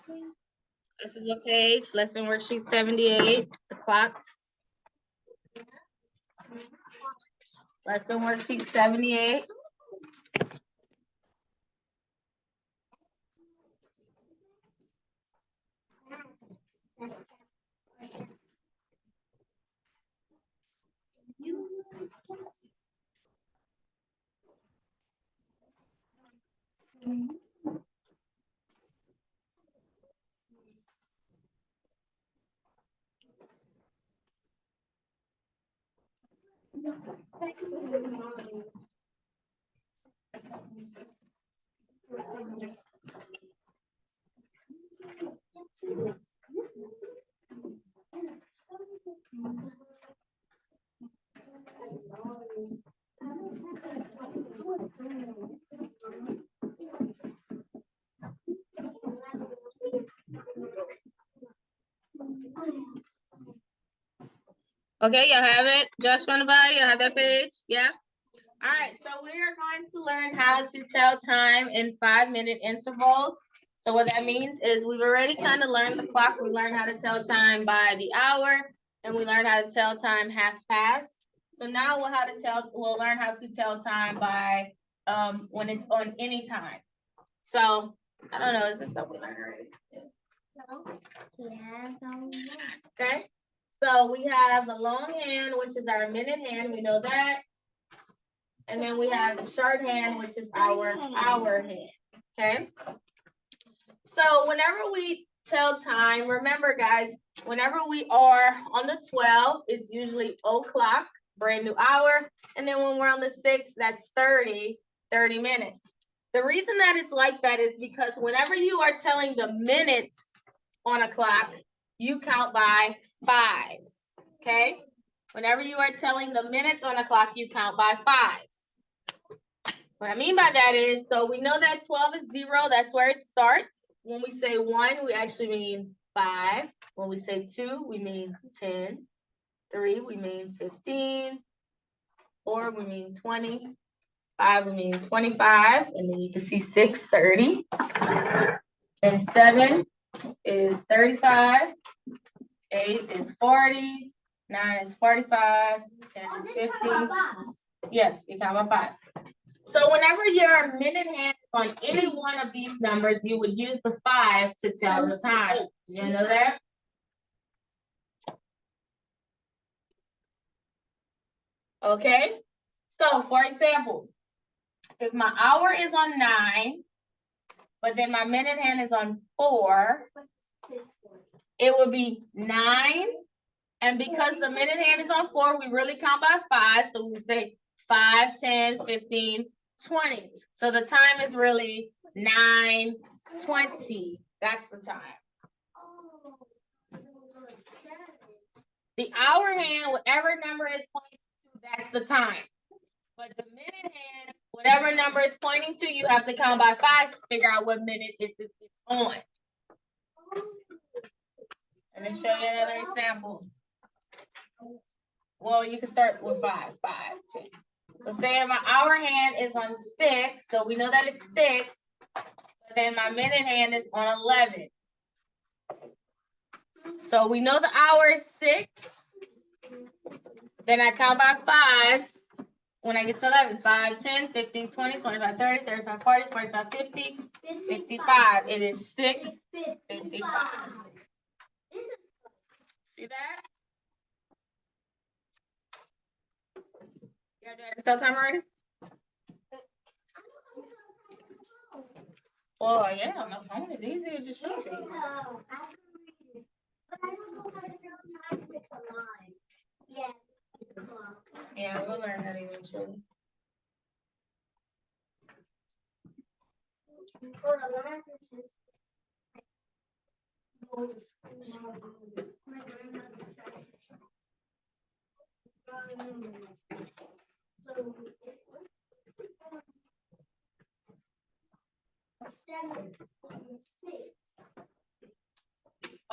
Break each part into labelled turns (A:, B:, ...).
A: This is what page? Lesson worksheet 78, the clocks. Lesson worksheet 78. Okay, y'all have it? Josh on the body, you have that page? Yeah? All right, so we are going to learn how to tell time in 5-minute intervals. So what that means is we've already kind of learned the clock. We learned how to tell time by the hour, and we learned how to tell time half past. So now we'll learn how to tell time by when it's on any time. So I don't know, is this stuff we learned already? No. Yeah. Okay. So we have the long hand, which is our minute hand. We know that. And then we have the short hand, which is our hour hand. Okay. So whenever we tell time, remember guys, whenever we are on the 12, it's usually o'clock, brand new hour. And then when we're on the 6, that's 30 minutes. The reason that it's like that is because whenever you are telling the minutes on a clock, you count by 5s. Okay. Whenever you are telling the minutes on a clock, you count by 5s. What I mean by that is, so we know that 12 is 0, that's where it starts. When we say 1, we actually mean 5. When we say 2, we mean 10. 3, we mean 15. 4, we mean 20. 5, we mean 25. And then you can see 6, 30. And 7 is 35. 8 is 40. 9 is 45. 10 is 50. Yes, you count by 5s. So whenever your minute hand is on any one of these numbers, you would use the 5s to tell the time. Did you know that? Okay. So for example, if my hour is on 9, but then my minute hand is on 4, it would be 9. And because the minute hand is on 4, we really count by 5. So we say 5, 10, 15, 20. So the time is really 9:20. That's the time. The hour hand, whatever number is pointing to, that's the time. But the minute hand, whatever number is pointing to, you have to count by 5 to figure out what minute it's on. Let me show you another example. Well, you can start with 5, 10. So say my hour hand is on 6, so we know that it's 6, but then my minute hand is on 11. So we know the hour is 6. Then I count by 5s. When I get to 11, 5, 10, 15, 20, 25, 30, 35, 40, 45, 50, 55. It is 6:55. See that? You gotta tell time already? Well, yeah, on the phone is easy to just show you. Yeah, we'll learn that eventually.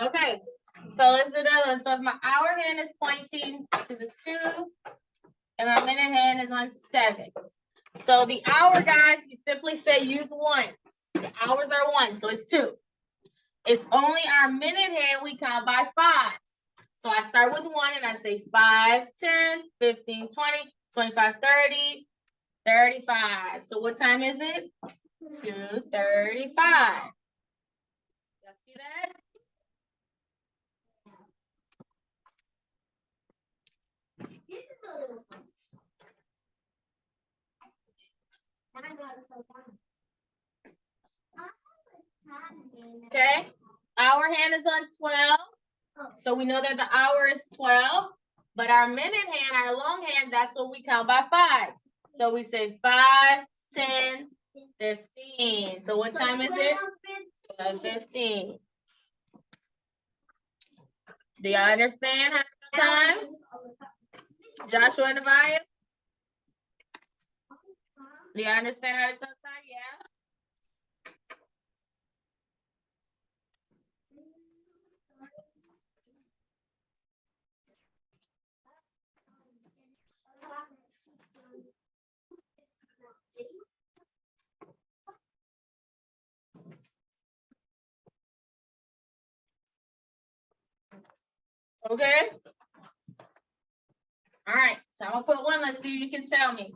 A: Okay, so let's do another one. So if my hour hand is pointing to the 2 and my minute hand is on 7. So the hour, guys, you simply say use 1s. The hours are 1, so it's 2. It's only our minute hand we count by fives. So I start with 1 and I say 5, 10, 15, 20, 25, 30, 35. So what time is it? 2:35. Y'all see that? Okay, our hand is on 12. So we know that the hour is 12, but our minute hand, our long hand, that's what we count by fives. So we say 5, 10, 15. So what time is it? 12:15. Do y'all understand how to tell time? Joshua and Avaya? Do y'all understand how to tell time? Yeah. Okay. All right. So I'm gonna put 1. Let's see if you can tell me.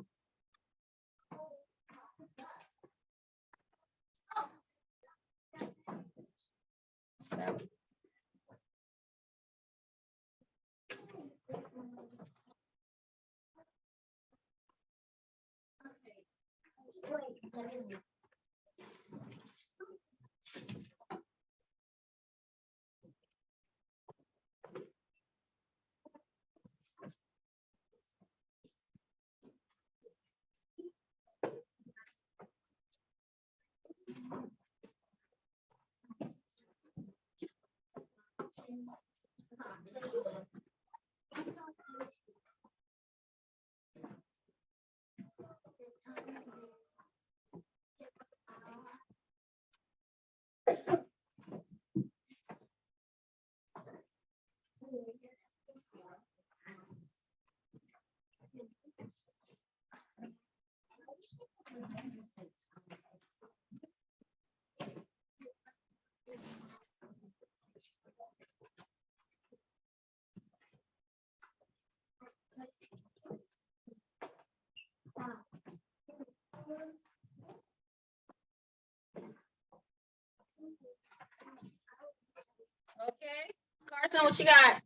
A: Okay. Carson, what you got?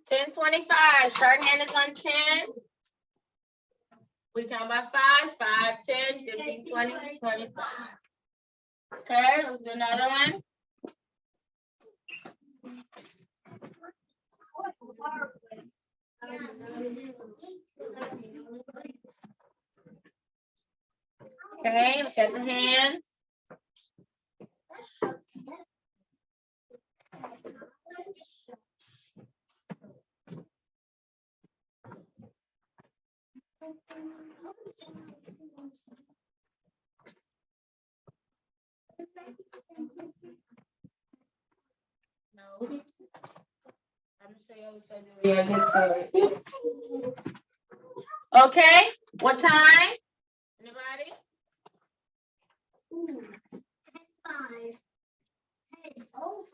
A: $10.25. Shorthand is on 10. We count by 5, 5, 10, 15, 20, 25. Okay, let's do another one. Okay, look at the hands. No. I'm gonna show you what I do. Okay, what time? Anybody?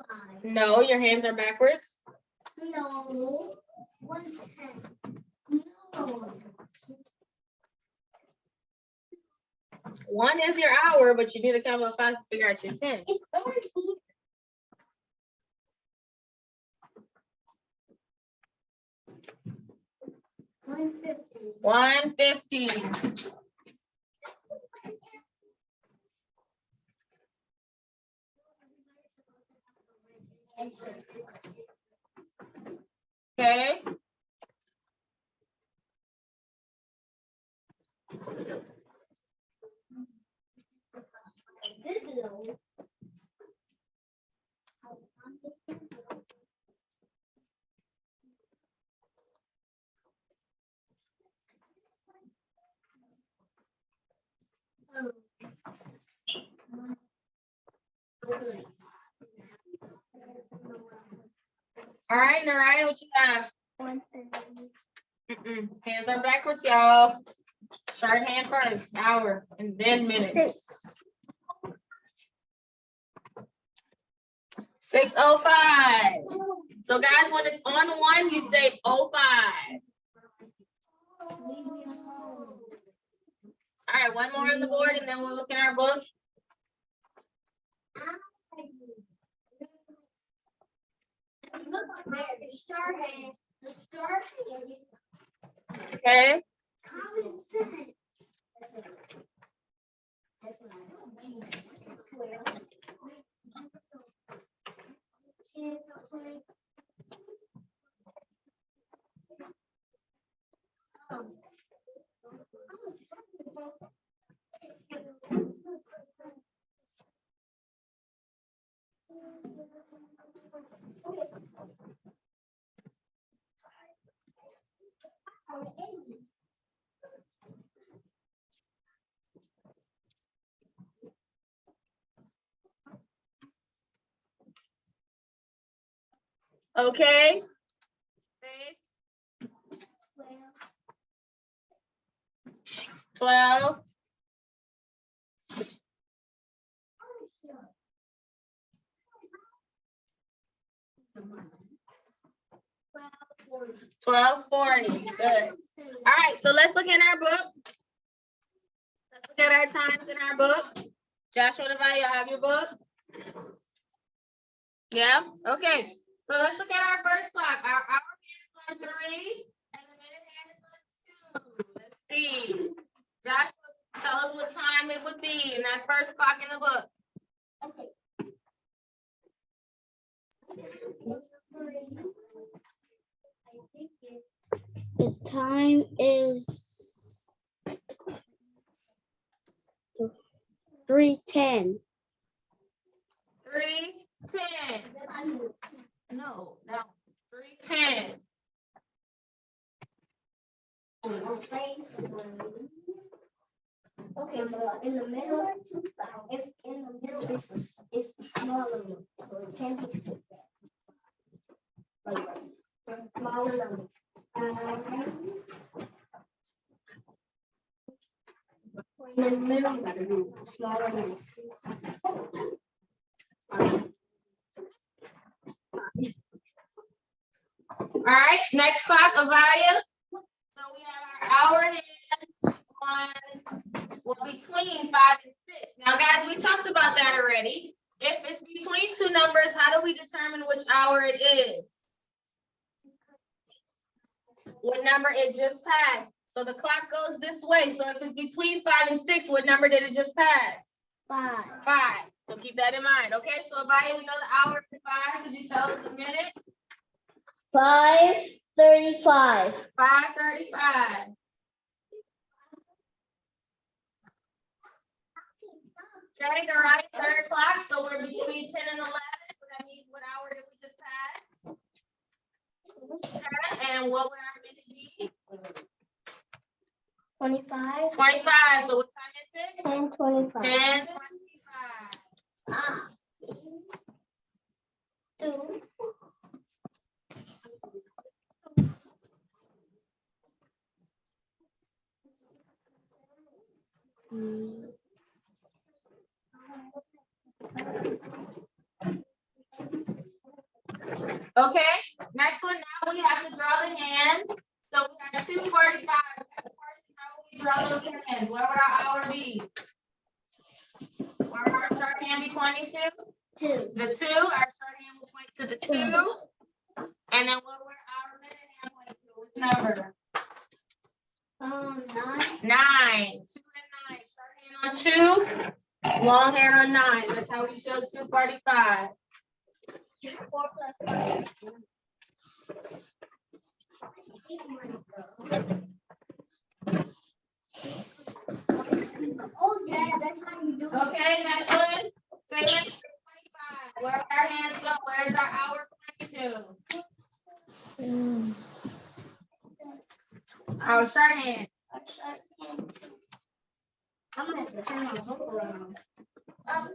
A: 5. No, your hands are backwards. No. 1:10. No. 1 is your hour, but you need to count by 5 to figure out your 10. It's already 150. Okay. All right, Naraya, what you have? 1:30. Hands are backwards, y'all. Start hand first, hour, and then minutes. 6:05. So guys, when it's on 1, you say 05. All right, one more on the board, and then we'll look in our book. Okay. Okay. 12. 12:40. Good. All right, so let's look in our book. Let's look at our times in our book. Joshua and Avaya, have your book? Yeah? Okay. So let's look at our first clock. Our hour hand is on 3, and the minute hand is on 2. Let's see. Joshua, tell us what time it would be in that first clock in the book.
B: The time is 3:10.
A: 3:10. No. 3:10.
B: Okay, so in the middle, if in the middle is the smaller one, so it can be like smaller number. In the middle, smaller number.
A: All right, next clock, Avaya. So we have our hour hand on, well, between 5 and 6. Now, guys, we talked about that already. If it's between two numbers, how do we determine which hour it is? What number it just passed? So the clock goes this way. So if it's between 5 and 6, what number did it just pass?
B: 5.
A: 5. So keep that in mind. Okay, so Avaya, we know the hour is 5. Could you tell us the minute?
B: 5:35.
A: 5:35. Okay, the right third clock. So we're between 10 and 11. So that means what hour did we just pass? 10. And what would our minute be?
B: 25.
A: 25. So what time is it?
B: 10:25.
A: 10:25.
B: 2.
A: Okay, next one. Now we have to draw the hands. So we have 2:45. How will we draw those hands? What would our hour be? Where would our start hand be pointing to?
B: 2.
A: The 2. Our start hand will point to the 2. And then what would our minute hand point to? Which number?
B: 9.
A: 9. 2 and 9. Start hand on 2. Long hand on 9. That's how we show 2:45.
B: 4 + 5. Oh, yeah, that's how you do it.
A: Okay, next one. Say it. 25. Where our hands go? Where's our hour pointing to? Our start hand.
B: I'm gonna have to turn my book around. 5.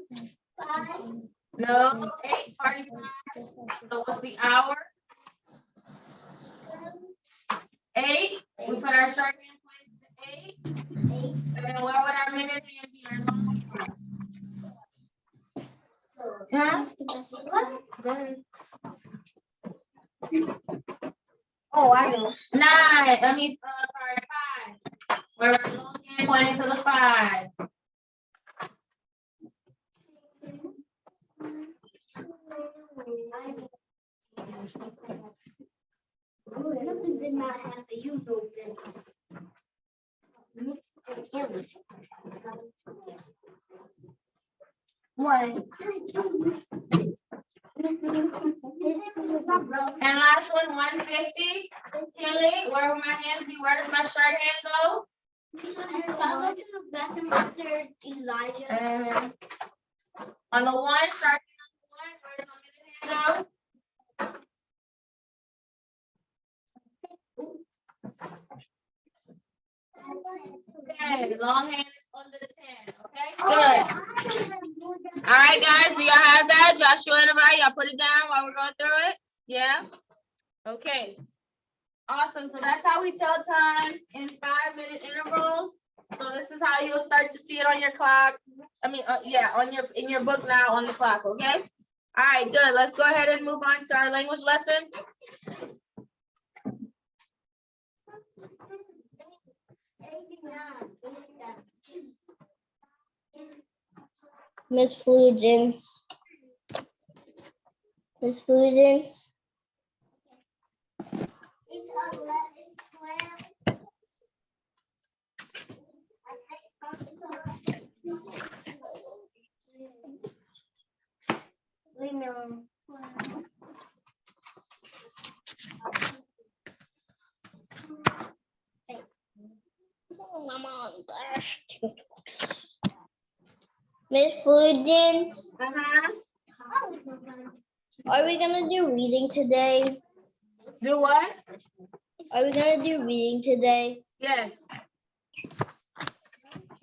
A: No, 8:45. So what's the hour?
B: Oh, I know.
A: 9. I mean, sorry, 5. Where our long hand pointing to the 5.
B: Nothing did not happen. You know that. One.
A: And last one, 150. Kelly, where will my hands be? Where does my shirt hand go?
B: I'll go to the bathroom after Elijah.
A: On the 1, shirt hand on the 1, where does my middle hand go? Long hand is under the 10. Okay, good. All right, guys, do y'all have that? Joshua and everybody, y'all put it down while we're going through it. Yeah. Okay. Awesome. So that's how we tell time in 5-minute intervals. So this is how you'll start to see it on your clock. I mean, in your book now on the clock. Okay. All right. Good. Let's go ahead and move on to our language lesson.
B: Miss Fulgence. Miss Fulgence. Leave me alone. Miss Fulgence, are we gonna do reading today?
A: Do what?
B: Are we gonna do reading today?
A: Yes.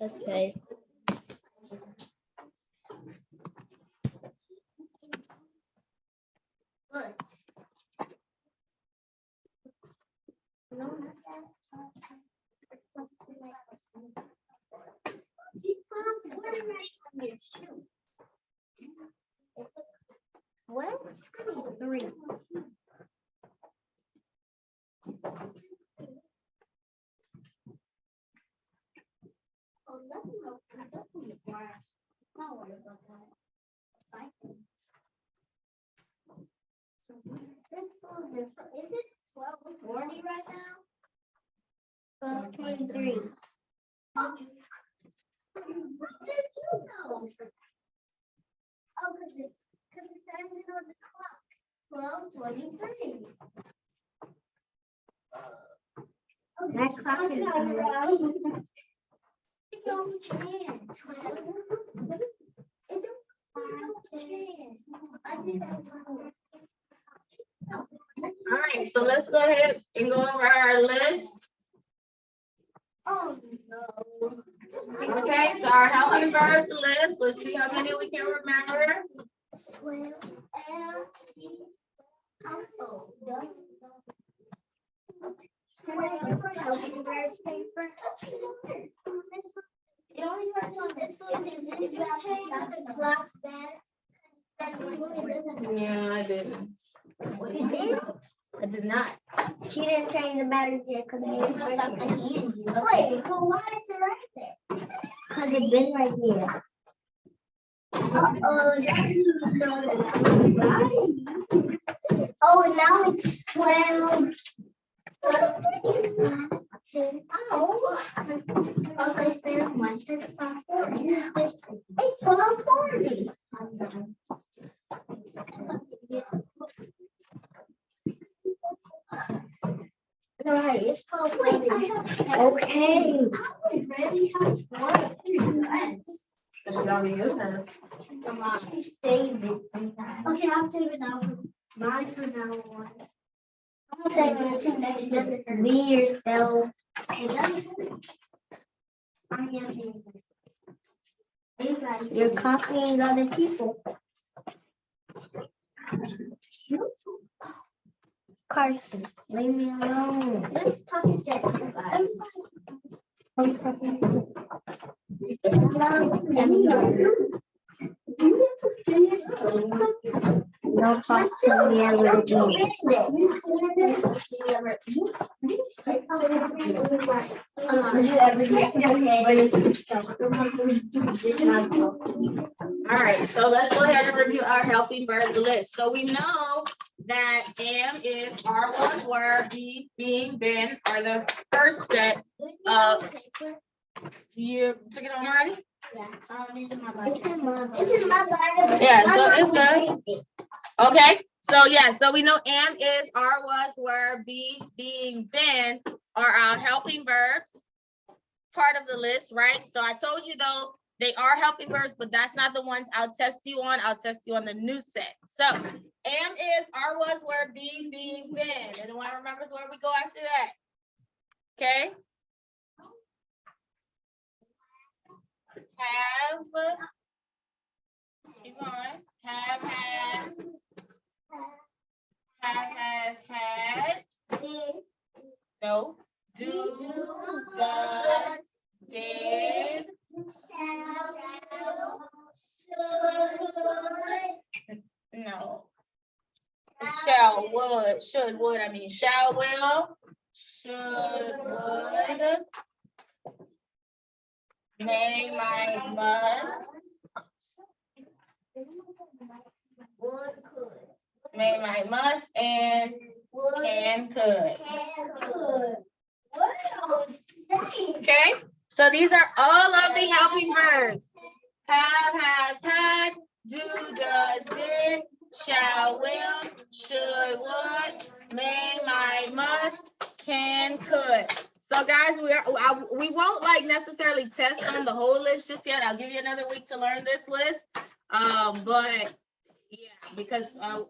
B: Okay. What? 3. Is it 12:40 right now? 12:23. What did you know? Oh, because it says it on the clock. 12:23. That clock is right. It don't change. It don't change. I did that wrong.
A: All right. So let's go ahead and go over our list.
B: Oh no.
A: Okay. So our healthy verbs list. Let's see how many we can remember.
B: 12 household. Can I have a healthy verbs paper? It only works on this one. If you change the clock back, then
A: Yeah, I didn't.
B: you did?
A: I did not.
B: She didn't change the battery yet because it was up the hand. Wait, well, why is it right there? Because it's been right here. Oh, now it's 12. 10. Oh, okay, so there's 1:40. It's 12:40. Right, it's 12:40. Okay. I was ready. How much water? Come on, you save it sometimes. Okay, I'll save it now. Mine for now on. I'm saving it to next year. Me yourself. Okay, I am. You're copying other people. Carson, leave me alone. Let's talk to everybody. I'm talking to No talk to me ever again.
A: All right, so let's go ahead and review our helping verbs list. So we know that am, is, are, was, were, be, being, been are the first set of. You took it home already?
B: Yeah, it's in my Bible.
A: Yeah, so it's good. Okay, so yeah, so we know am, is, are, was, were, be, being, been are our helping verbs, part of the list, right? So I told you though, they are helping verbs, but that's not the ones I'll test you on. I'll test you on the new set. So am, is, are, was, were, be, being, been. Anyone remembers where we go after that? Okay. Have, keep going. Have, has, had. No. Do, does, did. No. Shall, would, should, would. I mean, shall, will, should, would. May, might, must. May, might, must, and can, could. Okay, so these are all of the helping verbs. Have, has, had, do, does, did, shall, will, should, would, may, might, must, can, could. So guys, we won't like necessarily test on the whole list just yet. I'll give you another week to learn this list. But yeah, because yeah,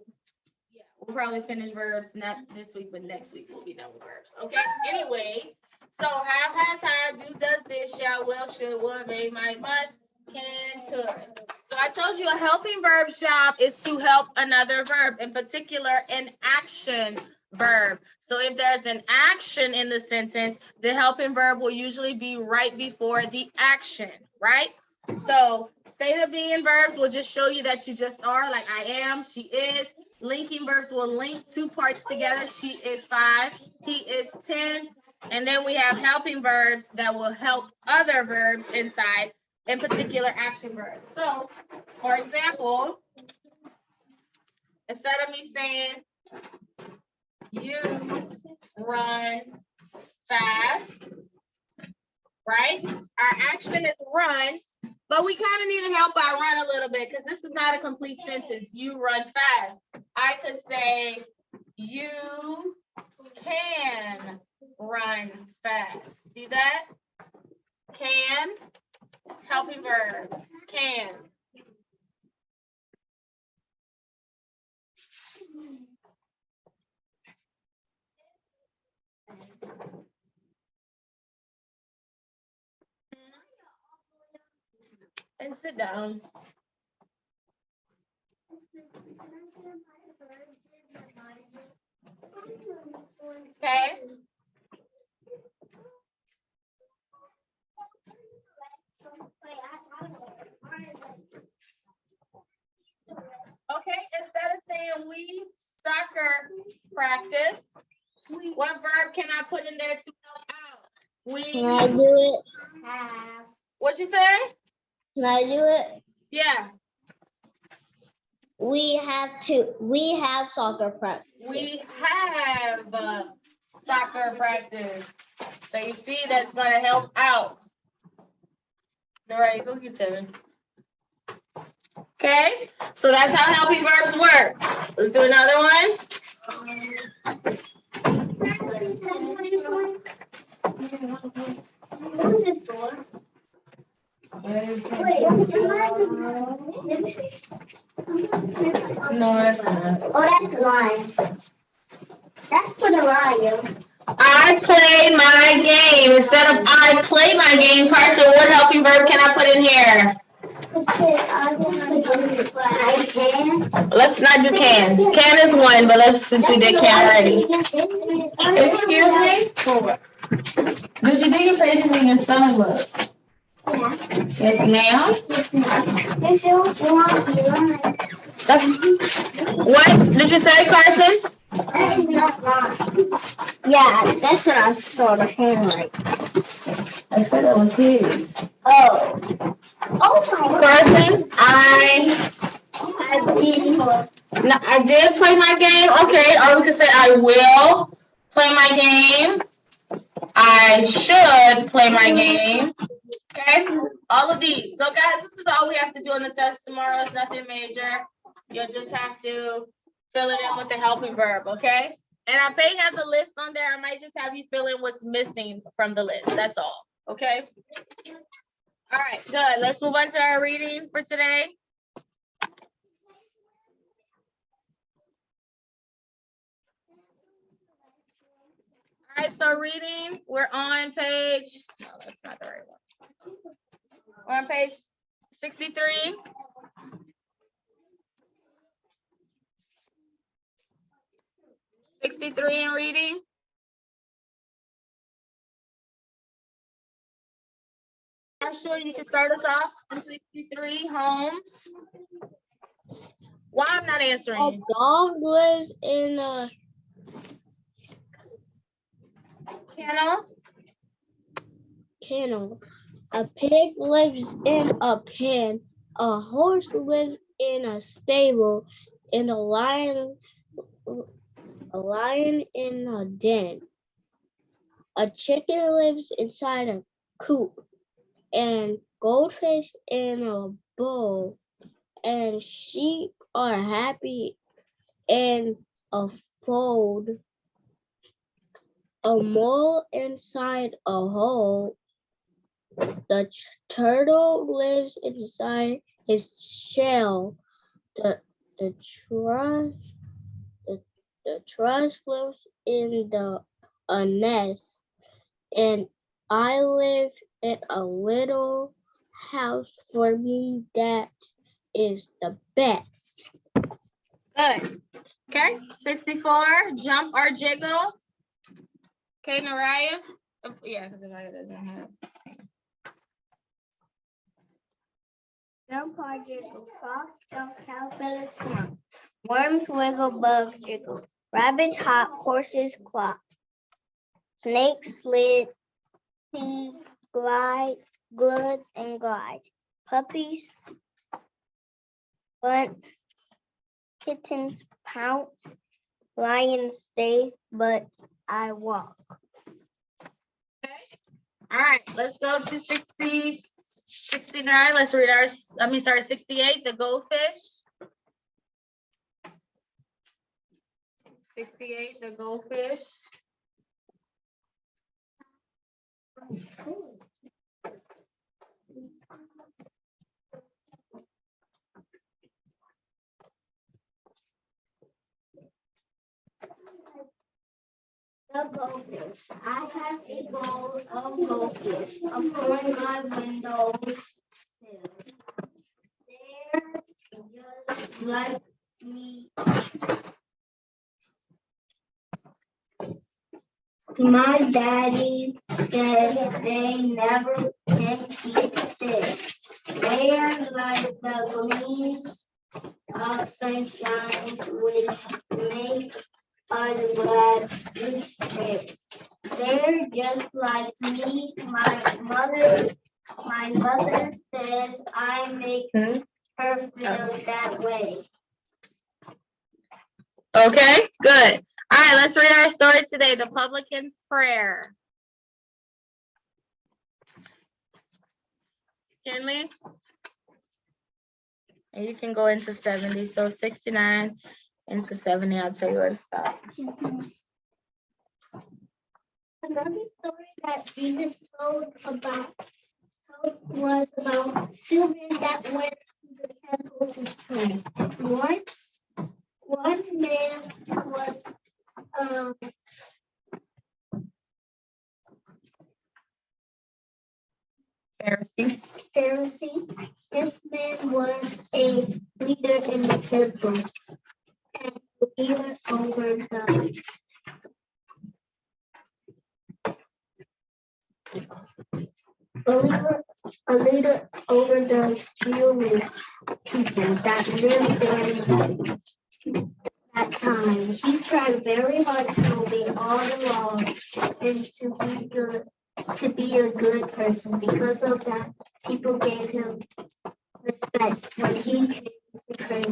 A: we'll probably finish verbs not this week, but next week we'll be done with verbs. Okay. Anyway, so have, has, had, do, does, did, shall, will, should, would, may, might, must, can, could. So I told you a helping verb's job is to help another verb, in particular an action verb. So if there's an action in the sentence, the helping verb will usually be right before the action, right? So state of being verbs will just show you that you just are, like I am, she is. Linking verbs will link two parts together. She is 5, he is 10. And then we have helping verbs that will help other verbs inside, in particular action verbs. So, for example, instead of me saying, you run fast, right? Our action is run, but we kind of need to help our run a little bit because this is not a complete sentence. You run fast. I could say, you can run fast. See that? Can, helping verb, can. And sit down. Okay. Okay, instead of saying we soccer practice, what verb can I put in there to help out? We.
B: Can I do it?
A: What'd you say?
B: Can I do it?
A: Yeah.
B: We have soccer practice.
A: We have soccer practice. So you see that's going to help out. All right, go get Tevin. Okay, so that's how helping verbs work. Let's do another one.
B: What is this for?
A: No, that's not.
B: Oh, that's line. That's for the lion.
A: I play my game. Instead of I play my game, Carson, what helping verb can I put in here?
B: I can.
A: Let's not do can. Can is one, but let's since we did can already. Excuse me? Did you do your pages in your spelling book?
B: Yeah.
A: Yes, ma'am.
B: Yes, ma'am. Yes, you want to learn.
A: What did you say, Carson?
B: That's not mine. Yeah, that's what I saw the handwriting.
C: I said that was his.
B: Oh. Oh my God.
A: Carson, I did play my game. Okay, or we could say I will play my game. I should play my game. Okay, all of these. So guys, this is all we have to do on the test tomorrow. It's nothing major. You'll just have to fill it in with the helping verb, okay? And I may have the list on there. I might just have you fill in what's missing from the list. That's all, okay? All right, good. Let's move on to our reading for today. All right, so reading, we're on page, no, that's not the right one. We're on page 63. In reading. I'm sure you can start us off on 63, Holmes. Why I'm not
B: A
A: answering?
B: dog lives in a
A: Kennel.
B: kennel. A pig lives in a pen. A horse lives in a stable. And a lion in a den. A chicken lives inside a coop. And goldfish in a bowl. And sheep are happy in a fold. A mole inside a hole. The turtle lives inside his shell. The thrush lives in a nest. And I live in a little house. For me, that is the best.
A: Good. Okay, 64, jump or jiggle. Okay, Naraya. Oh, yeah, because Naraya doesn't have.
B: Jump or jiggle, frogs jump, caterpillars squirm, worms wiggle, bugs jiggle, rabbits hop, horses clop, snakes slid, seas glide, gloods and glides, puppies bunt, kittens pounce, lions stay, but I walk.
A: All right, let's go to 60, 69. Let's read our, 68, the goldfish. 68, the goldfish.
B: The goldfish. I have a bowl of goldfish upon my windowsill. They're just like me. My daddy said they never can keep still. They're like the gleams of sunshine which make us glad each day. They're just like me. My mother says I make her feel that way.
A: Okay, good. All right, let's read our story today, the publican's prayer. Kinley? And you can go into 70, so 69 into 70, I'll tell you where to stop.
B: Another story that Jesus told was about two men that went to the temple to pray. One man was Pharisee. This man was a leader in the temple and believer over the believer a leader over the Jewish people that lived there at that time. He tried very hard to obey all the laws and to be a good person. Because of that, people gave him respect. When he came to pray,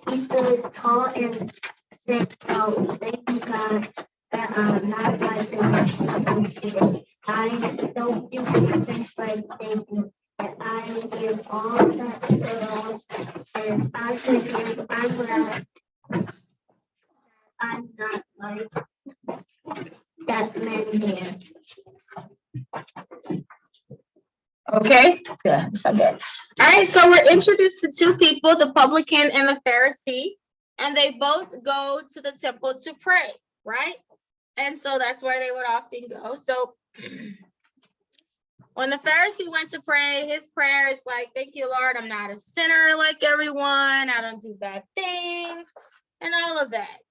B: he stood tall and said, "Oh, thank you, God, that I'm not like the rest of them today. I don't do things like they do. And I give all that belongs, and I forgive. I'm glad I'm not like that man here."
A: Okay, yeah, okay. All right, so we're introduced to two people, the publican and the Pharisee, and they both go to the temple to pray, right? And so that's where they would often go. So when the Pharisee went to pray, his prayer is like, "Thank you, Lord, I'm not a sinner like everyone. I don't do bad things," and all of that,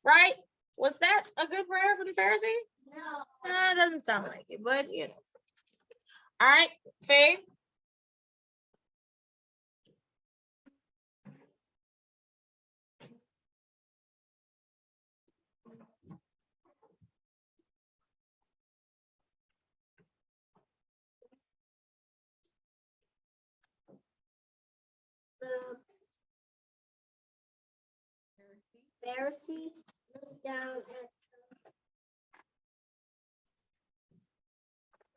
A: right? Was that a good prayer from the Pharisee?
B: No.
A: It doesn't sound like it, but you know. All right, Faith.
B: The Pharisee looked down at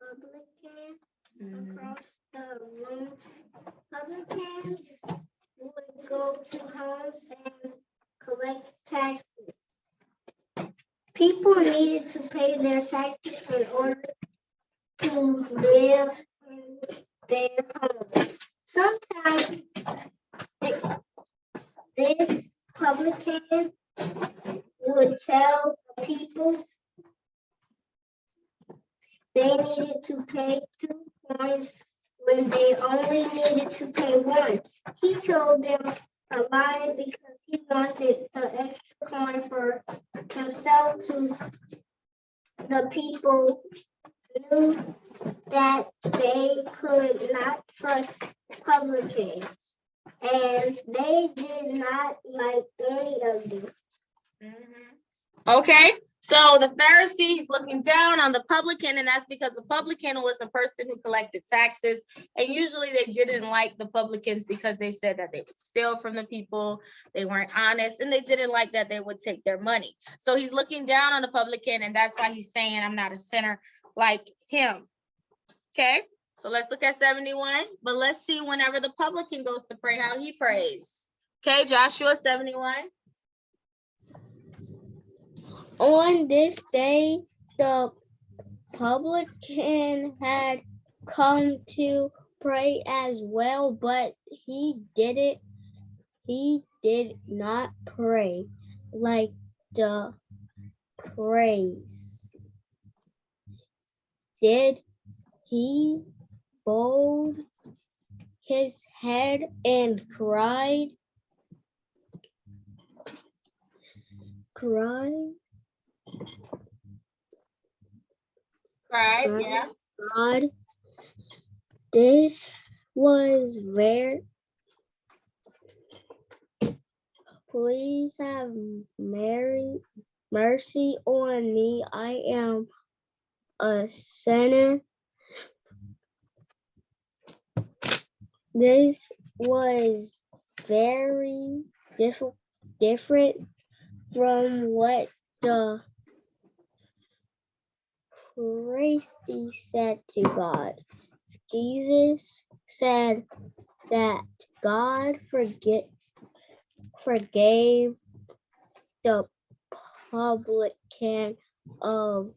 B: the publican across the room. Publicans would go to homes and collect taxes. People needed to pay their taxes in order to live in their homes. Sometimes this publican would tell the people they needed to pay 2 coins when they only needed to pay 1. He told them a lie because he wanted the extra coin for himself. To the people knew that they could not trust publicans, and they did not like any of them.
A: Okay, so the Pharisee is looking down on the publican, and that's because the publican was a person who collected taxes, and usually they didn't like the publicans because they said that they would steal from the people, they weren't honest, and they didn't like that they would take their money. So he's looking down on the publican, and that's why he's saying, "I'm not a sinner like him." Okay, so let's look at 71, but let's see whenever the publican goes to pray how he prays. Okay, Joshua 71.
B: On this day, the publican had come to pray as well, but he did not pray like the praise. Did he bowed his head and cried,
A: Right, yeah.
B: God, this was very, please have mercy on me. I am a sinner. This was very different from what the Pharisee said to God. Jesus said that God forgave the publican of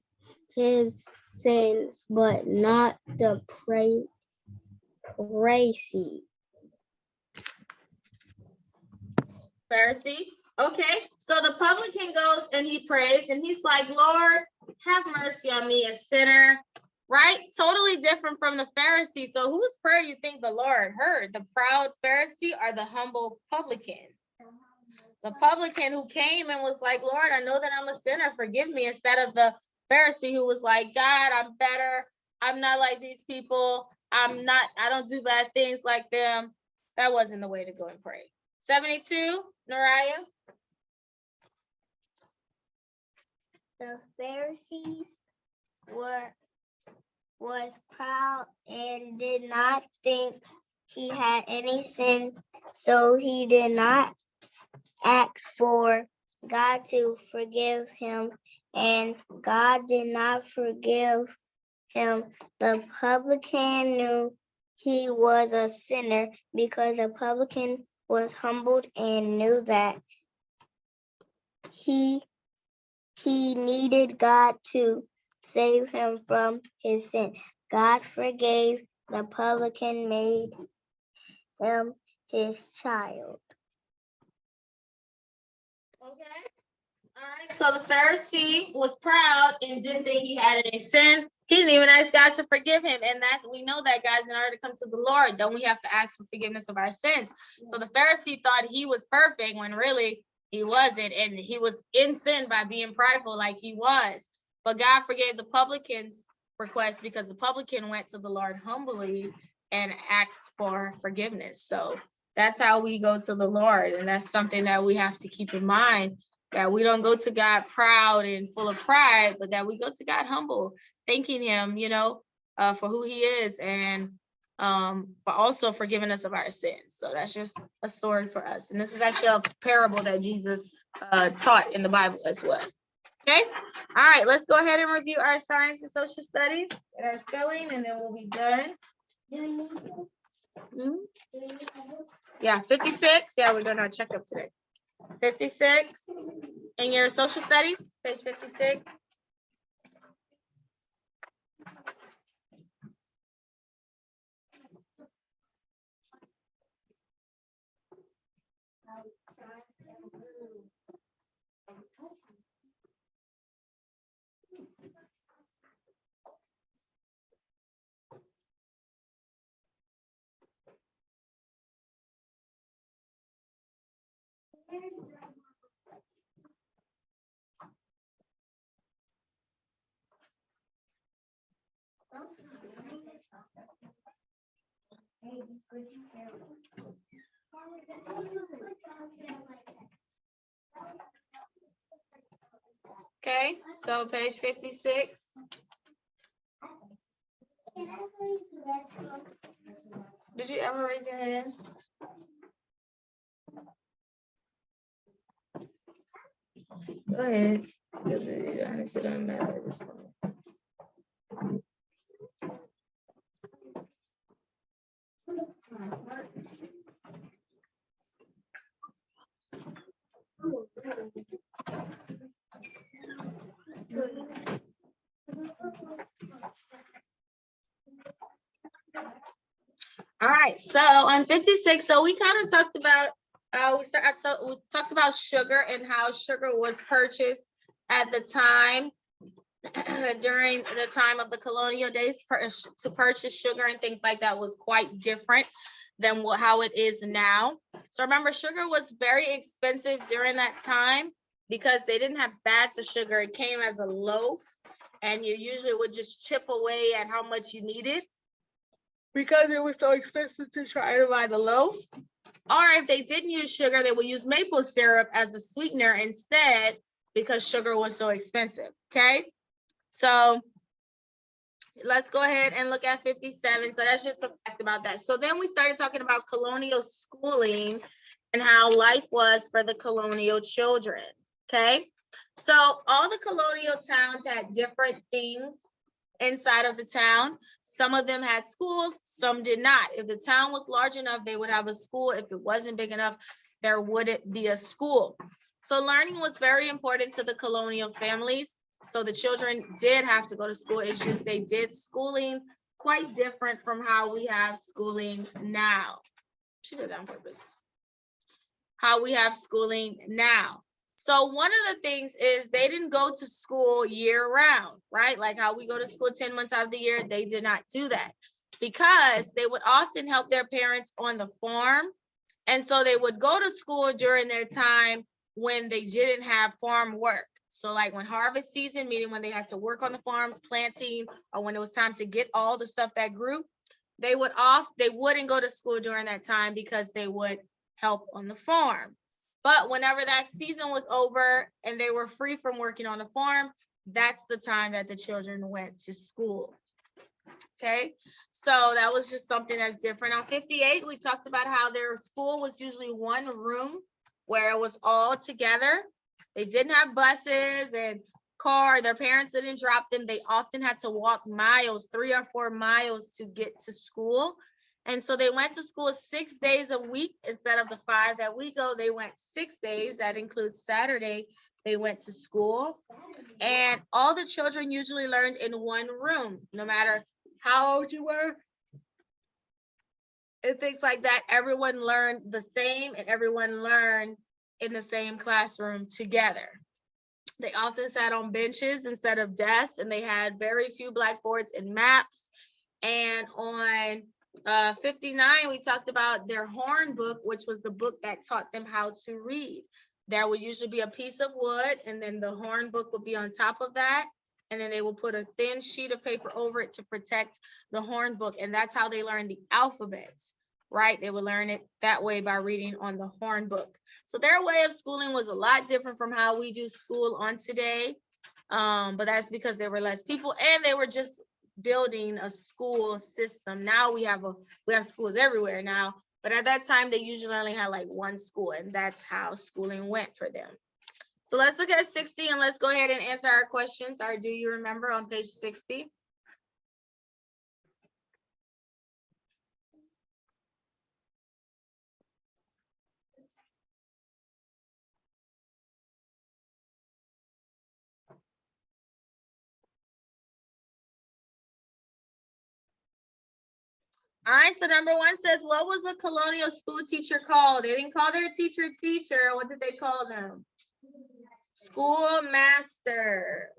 B: his sins, but not the Pharisee.
A: Pharisee. Okay, so the publican goes and he prays and he's like, "Lord, have mercy on me, a sinner." Right? Totally different from the Pharisee. So whose prayer do you think the Lord heard? The proud Pharisee or the humble publican? The publican who came and was like, "Lord, I know that I'm a sinner, forgive me," instead of the Pharisee who was like, "God, I'm better. I'm not like these people. I don't do bad things like them. That wasn't the way to go and pray. 72, Nariah.
B: The Pharisees was proud and did not think he had any sin, so he did not ask for God to forgive him, and God did not forgive him. The publican knew he was a sinner because the publican was humbled and knew that he needed God to save him from his sin. God forgave the publican, made him his child.
A: Okay. All right. So the Pharisee was proud and didn't think he had any sin. He didn't even ask God to forgive him. And we know that, guys, in order to come to the Lord, don't we have to ask for forgiveness of our sins? So the Pharisee thought he was perfect when really he wasn't. And he was in sin by being prideful like he was. But God forgave the publican's request because the publican went to the Lord humbly and asked for forgiveness. So that's how we go to the Lord. And that's something that we have to keep in mind, that we don't go to God proud and full of pride, but that we go to God humble, thanking him, for who he is, and but also forgiving us of our sins. So that's just a story for us. And this is actually a parable that Jesus taught in the Bible as well. Okay. All right, let's go ahead and review our science and social studies and our spelling, and then we'll be done. Yeah, 56. Yeah, we're doing our checkup today. 56 in your social studies, page 56. Okay, so page 56. Did you ever raise your hand? Go ahead. Honestly, don't matter at this point. All right, so on 56, so we kind of talked about, we talked about sugar and how sugar was purchased at the time, during the time of the colonial days. To purchase sugar and things like that was quite different than how it is now. So remember, sugar was very expensive during that time because they didn't have bags of sugar. It came as a loaf, and you usually would just chip away at how much you needed, because it was so expensive to try to buy the loaf. Or if they didn't use sugar, they would use maple syrup as a sweetener instead, because sugar was so expensive. Okay, so let's go ahead and look at 57. So that's just a fact about that. So then we started talking about colonial schooling and how life was for the colonial children. Okay, so all the colonial towns had different things inside of the town. Some of them had schools, some did not. If the town was large enough, they would have a school. If it wasn't big enough, there wouldn't be a school. So learning was very important to the colonial families. So the children did have to go to school. It's just they did schooling quite different from how we have schooling now. She did that on purpose. How we have schooling now. So one of the things is they didn't go to school year round, right? Like how we go to school 10 months out of the year, they did not do that, because they would often help their parents on the farm. And so they would go to school during their time when they didn't have farm work. So like when harvest season, meaning when they had to work on the farms planting, or when it was time to get all the stuff that grew, they wouldn't go to school during that time because they would help on the farm. But whenever that season was over and they were free from working on the farm, that's the time that the children went to school. Okay, so that was just something that's different. On 58, we talked about how their school was usually one room where it was all together. They didn't have buses and car. Their parents didn't drop them. They often had to walk miles, 3 or 4 miles to get to school. And so they went to school 6 days a week instead of the 5 that we go. They went 6 days. That includes Saturday. They went to school. And all the children usually learned in one room, no matter how old you were and things like that. Everyone learned the same and everyone learned in the same classroom together. They often sat on benches instead of desks, and they had very few blackboards and maps. And on 59, we talked about their horn book, which was the book that taught them how to read. There would usually be a piece of wood, and then the horn book would be on top of that. And then they will put a thin sheet of paper over it to protect the horn book. And that's how they learned the alphabets, right? They would learn it that way by reading on the horn book. So their way of schooling was a lot different from how we do school on today. But that's because there were less people and they were just building a school system. Now we have schools everywhere now, but at that time they usually only had like one school, and that's how schooling went for them. So let's look at 60 and let's go ahead and answer our questions. Or do you remember on page 60? All right, so number 1 says, what was a colonial school teacher called? They didn't call their teacher teacher. What did they call them? Schoolmaster.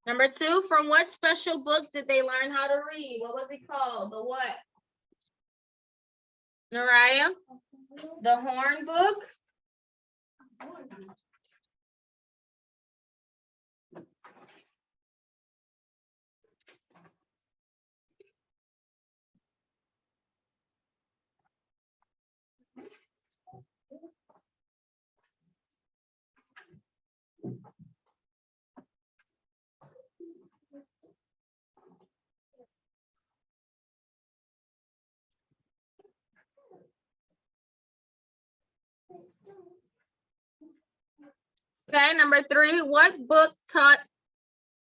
A: Number 2, from what special book did they learn how to read? What was it called? The what? Naraya? The horn book? Okay, number 3, what book taught?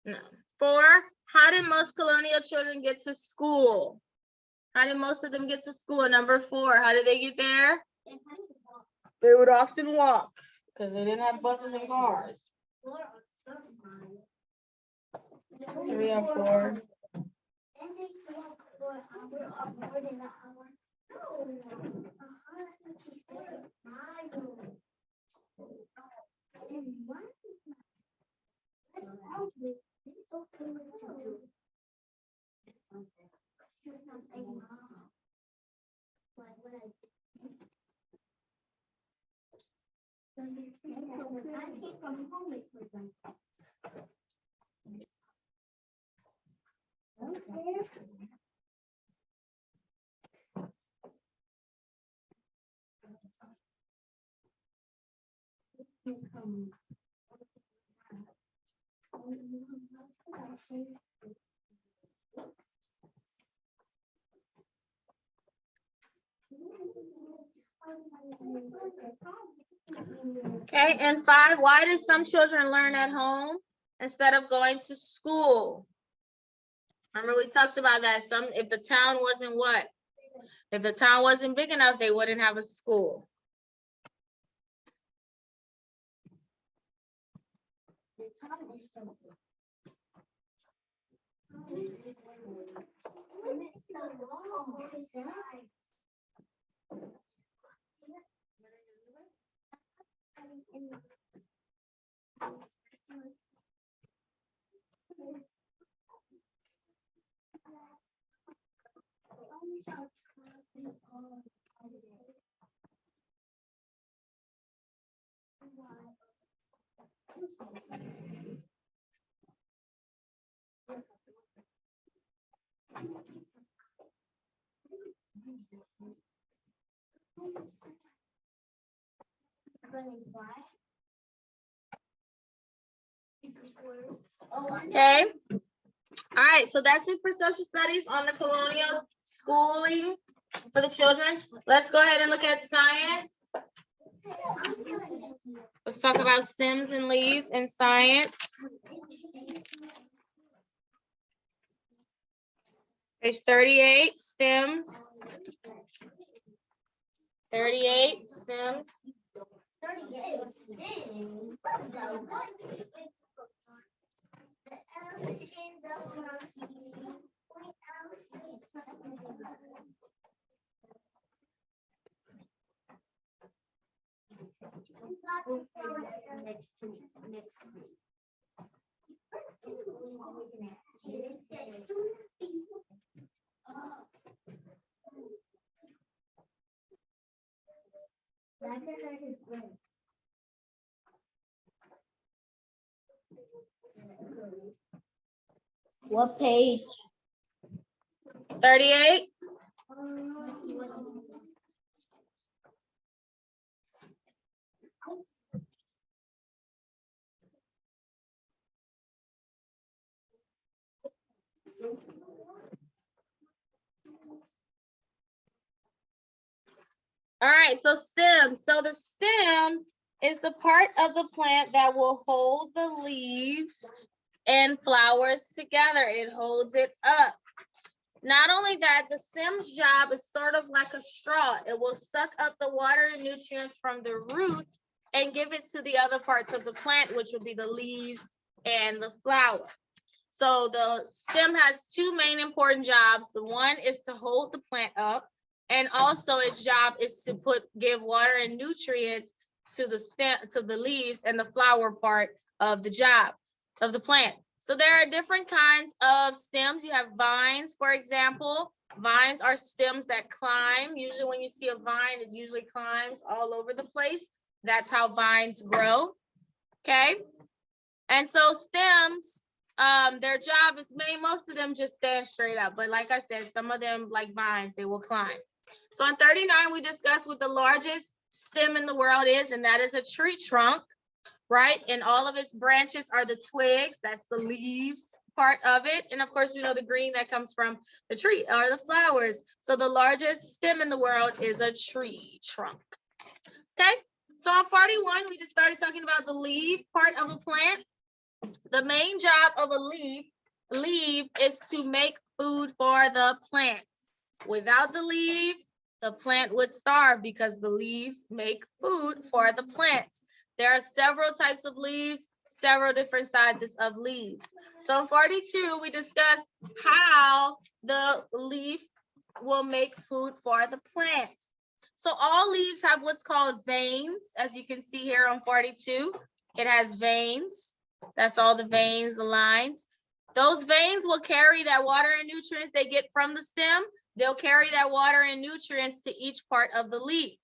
A: No. 4, how did most colonial children get to school? How did most of them get to school? Number 4, how did they get there? They would often walk because they didn't have buses and cars. 3 or 4. Okay, and 5, why did some children learn at home instead of going to school? Remember we talked about that. If the town wasn't what? If the town wasn't big enough, they wouldn't have a school. Okay. All right, so that's it for social studies on the colonial schooling for the children. Let's go ahead and look at science. Let's talk about stems and leaves in science. Page 38, stems. 38, stems.
B: 38. What page?
A: 38. All right, so stem. So the stem is the part of the plant that will hold the leaves and flowers together. It holds it up. Not only that, the stem's job is sort of like a straw. It will suck up the water and nutrients from the roots and give it to the other parts of the plant, which will be the leaves and the flower. So the stem has two main important jobs. The one is to hold the plant up, and also its job is to give water and nutrients to the stem, to the leaves and the flower part of the job of the plant. So there are different kinds of stems. You have vines, for example. Vines are stems that climb. Usually when you see a vine, it usually climbs all over the place. That's how vines grow, okay? And so stems, their job is most of them just stand straight up. But like I said, some of them, like vines, they will climb. So in 39, we discussed what the largest stem in the world is, and that is a tree trunk, right? And all of its branches are the twigs, that's the leaves part of it. And of course, we know the green that comes from the tree are the flowers. So the largest stem in the world is a tree trunk, okay? So on 41, we just started talking about the leaf part of a plant. The main job of a leaf is to make food for the plant. Without the leaf, the plant would starve because the leaves make food for the plant. There are several types of leaves, several different sizes of leaves. So in 42, we discussed how the leaf will make food for the plant. So all leaves have what's called veins, as you can see here on 42. It has veins. That's all the veins, the lines. Those veins will carry that water and nutrients they get from the stem. They'll carry that water and nutrients to each part of the leaf.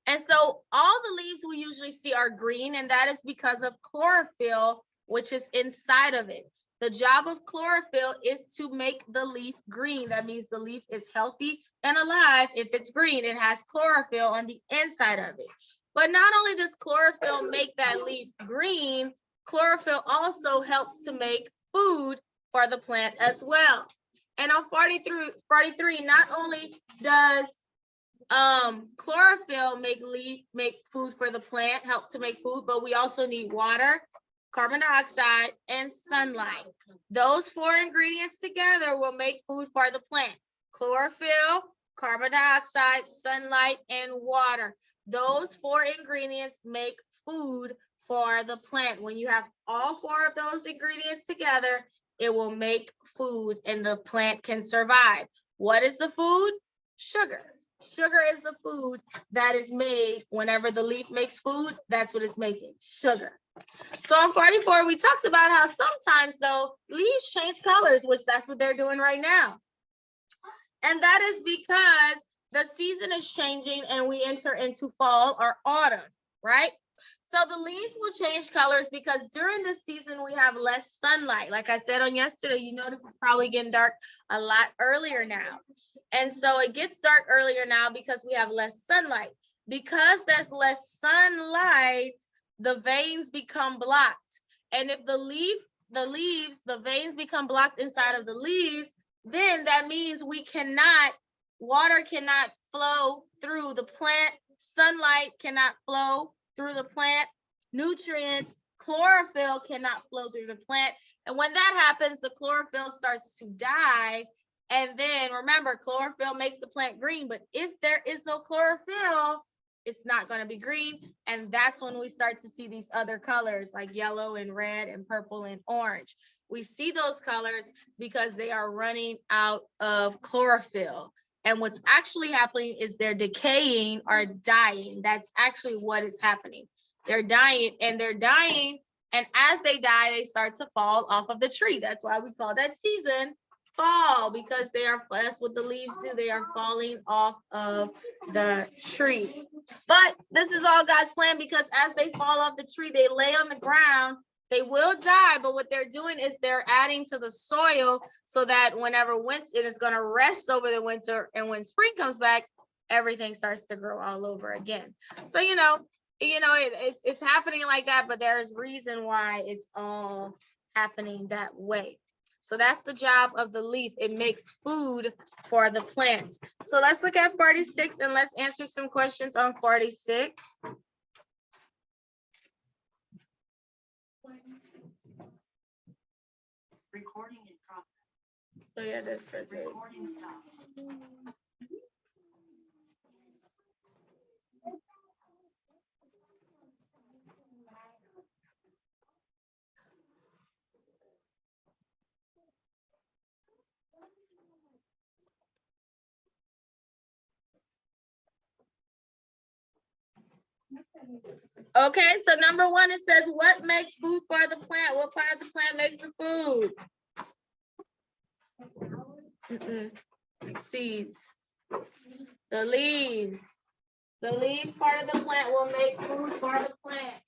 A: And so all the leaves we usually see are green, and that is because of chlorophyll, which is inside of it. The job of chlorophyll is to make the leaf green. That means the leaf is healthy and alive if it's green. It has chlorophyll on the inside of it. But not only does chlorophyll make that leaf green, chlorophyll also helps to make food for the plant as well. And on 43, not only does chlorophyll make food for the plant, help to make food, but we also need water, carbon dioxide, and sunlight. Those four ingredients together will make food for the plant. Chlorophyll, carbon dioxide, sunlight, and water. Those 4 ingredients make food for the plant. When you have all 4 of those ingredients together, it will make food and the plant can survive. What is the food? Sugar. Sugar is the food that is made whenever the leaf makes food. That's what it's making, sugar. So on 44, we talked about how sometimes though, leaves change colors, which that's what they're doing right now. And that is because the season is changing and we enter into fall or autumn, right? So the leaves will change colors because during the season we have less sunlight. Like I said on yesterday, you notice it's probably getting dark a lot earlier now. And so it gets dark earlier now because we have less sunlight. Because there's less sunlight, the veins become blocked. And if the veins become blocked inside of the leaves, then that means water cannot flow through the plant, sunlight cannot flow through the plant, nutrients, chlorophyll cannot flow through the plant. And when that happens, the chlorophyll starts to die. And then remember, chlorophyll makes the plant green, but if there is no chlorophyll, it's not going to be green. And that's when we start to see these other colors like yellow and red and purple and orange. We see those colors because they are running out of chlorophyll. And what's actually happening is they're decaying or dying. That's actually what is happening. They're dying. And as they die, they start to fall off of the tree. That's why we call that season fall, because that's what the leaves do. They are falling off of the tree. But this is all God's plan, because as they fall off the tree, they lay on the ground. They will die, but what they're doing is they're adding to the soil so that whenever winter, it is going to rest over the winter, and when spring comes back, everything starts to grow all over again. So, it's happening like that, but there's reason why it's all happening that way. So that's the job of the leaf. It makes food for the plants. So let's look at 46 and let's answer some questions on 46.
D: Recording in progress.
A: So yeah, that's for it.
D: Recording stopped.
A: Okay, so number 1, it says, what makes food for the plant? What part of the plant makes the food? Seeds. The leaves. The leaves part of the plant will make food for the plant.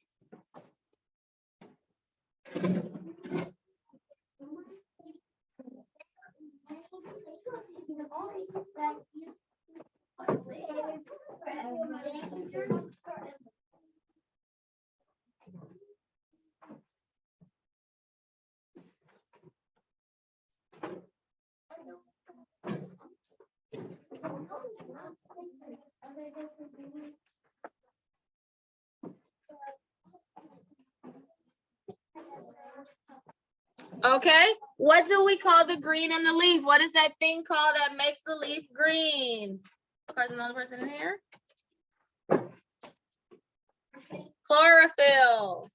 A: Okay, what do we call the green in the leaf? What is that thing called that makes the leaf green? There's another person in here. Chlorophyll.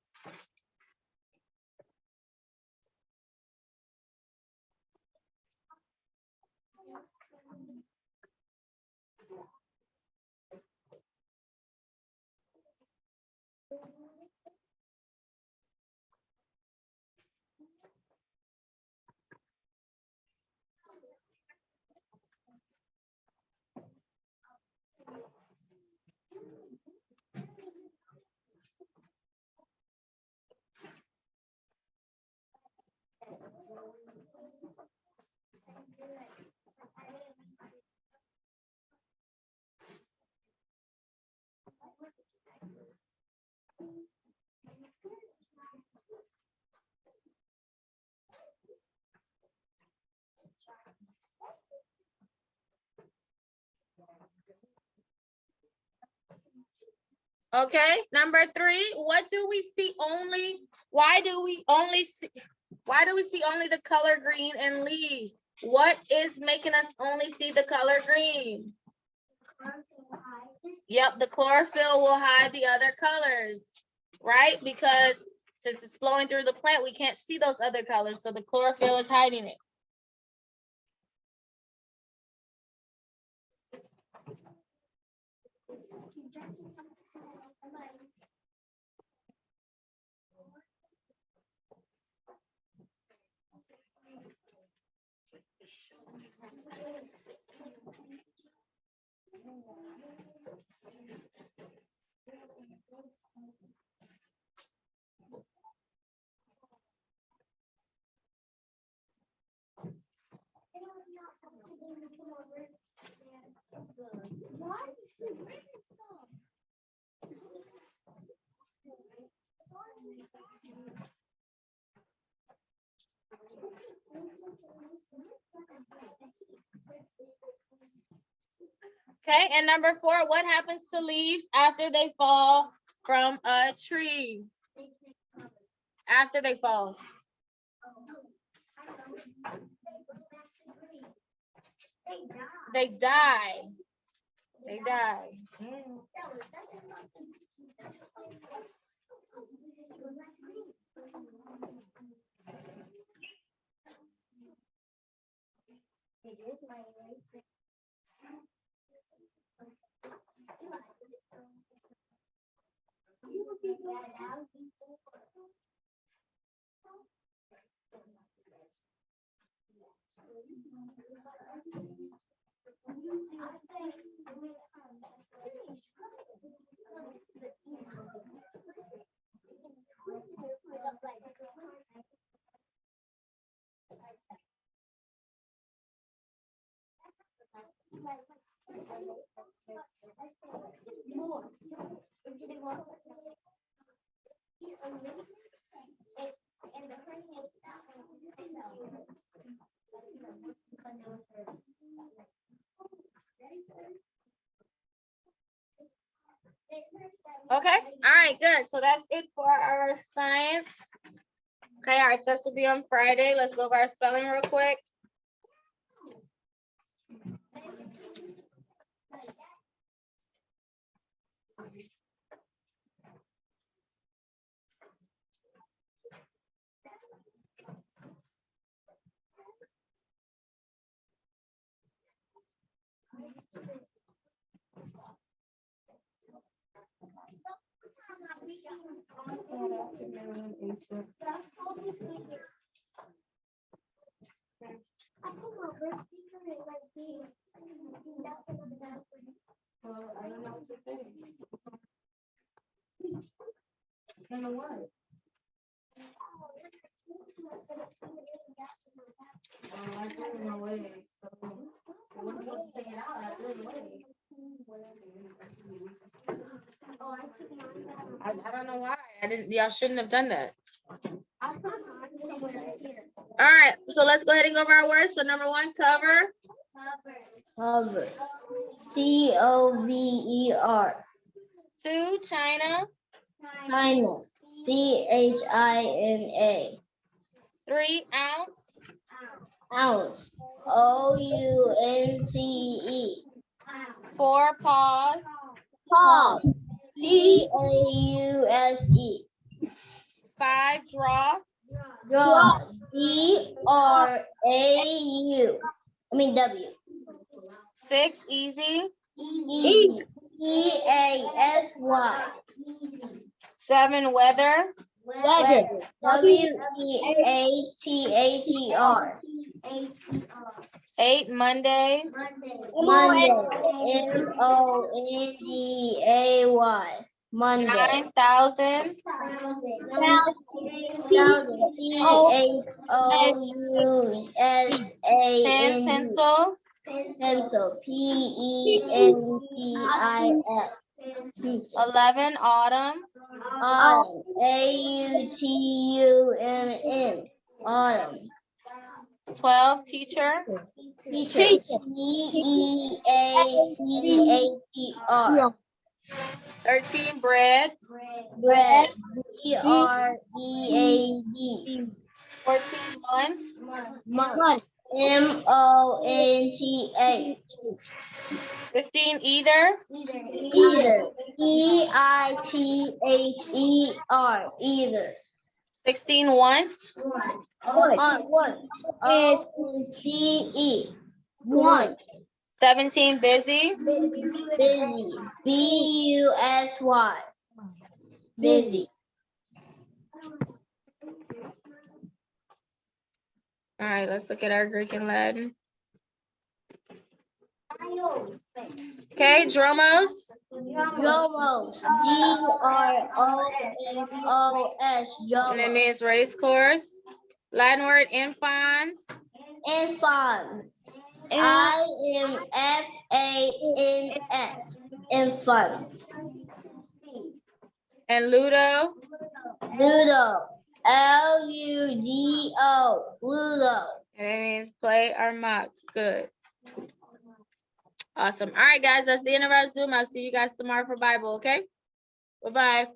A: Okay, number 3, what do we see only? Why do we see only the color green in leaves? What is making us only see the color green? Yep, the chlorophyll will hide the other colors, right? Because since it's flowing through the plant, we can't see those other colors, so the chlorophyll is hiding it. Okay, and number 4, what happens to leaves after they fall from a tree? After they fall. They die. They die. Okay, all right, good. So that's it for our science. Okay, our test will be on Friday. Let's go over our spelling real quick.
C: Well, I don't know what to say. I don't know what. I threw them away, so I wasn't supposed to take it out. I threw it away.
A: I don't know why. Y'all shouldn't have done that. All right, so let's go ahead and go over our words. So number 1, cover.
B: Cover. COVER.
A: 2, China.
B: China. CHINA.
A: 3, ounce.
B: Ounce. OUNCE.
A: 4, pause.
B: Pause. PAUSE.
A: 5, draw.
B: Draw. DRAU. W.
A: 6, easy.
B: Easy. EASY.
A: 7, weather.
B: Weather. WEATHER.
A: 8, Monday.
B: Monday. MONDAY. Monday.
A: 9,000. 10,
B: CHOUSAND.
A: pencil.
B: Pencil. PENCIL.
A: 11, autumn.
B: Autumn. AUTUMN. Autumn.
A: 12, teacher.
B: Teacher. TEACHER.
A: 13, bread.
B: Bread. BREAD.
A: 14, month.
B: Month. MONTH.
A: 15, either.
B: Either. EITHER. Either.
A: 16, once.
B: Once. ONCE. Once.
A: 17, busy.
B: Busy. BUSY. Busy.
A: All right, let's look at our Greek and Latin. Okay, dromos.
B: Dromos. DROMOS.
A: And it
B: Dromos.
A: means race course. Latin word infans.
B: Infant. IMFANS. Infant.
A: And ludo.
B: Ludo. LUDO. Ludo.
A: And it means play or mock. Good. Awesome. All right, guys, that's the end of our Zoom. I'll see you guys tomorrow for Bible, okay? Bye-bye.